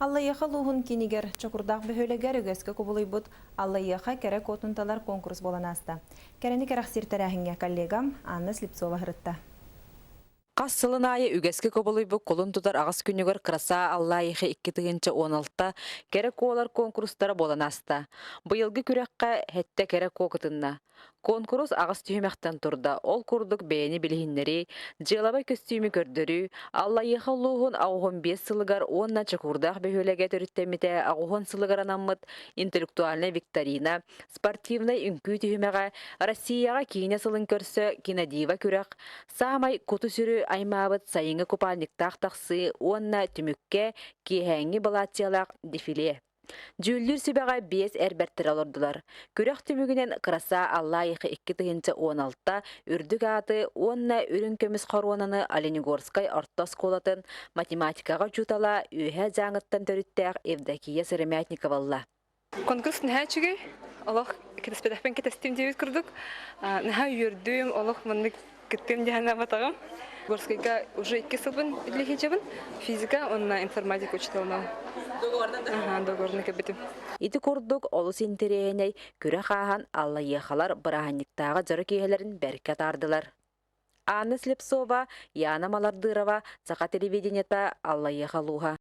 Аллайыха луғын кенігер чокурдақ бөхөлегер үгескі көбілейбұд Аллайыха кәрі котунталар конкурс боланаста. Кәріні кәрәқсіртәрәхінге коллегам Анна Слепцова ғырытта. Қас сылын айы үгескі көбілейбі қолын тұтар ағыз күнігер қыраса Аллайыха 2-16 кәрі қолар конкурстары боланаста. Бұйылғы күрәққа хәтті кәрі қоқытынна. Конкурс ағыз түймәқтен тұрда. Ол күрдік бәйіні білгінлері, жылаба көстүймі көрдірі, Аллайыха луғын ағуғын 5 сылығар 10 чакурдақ бөхөлеге төріттеміте ағуғын сылығар анамыд интеллектуальны викторина, спортивны үнкі түймәға, Россияға кейіне сылын көрсі кинадива күрәқ, саамай күті сүрі аймабыт сайыңы купальниктақ тақсы 10 түмікке кейхәңі балатиялақ дефиле. Жүлдер сөбәға 5 әрбәрттір алырдылар. Күрәқ түмігінен қыраса Аллайыха 2-16 үрдік аты 10 үрін көміз қаруананы Оленегорскай артас қолатын математикаға жұтала үйе жаңыттан төріттәқ Евдокия Сыремятниковалла. Конкурстың әчіге, олық кетеспедақпен кетестім дейбіз күрдік. Наға үйірдім, олық мұнды кеттім дейіна батағым. Горскайга уже 2 сылбын білігі жабын. Физика, онна информатика учиталмау. Договорны кәбітім. Иті күрдік олыс интерейіней күрі қаған Аллайыхалар бұрағанниктағы жыры кейелерін бәркет ардылар. Анна Слепцова, Яна Малардырова, Сақа телевидениета Аллайыха луға.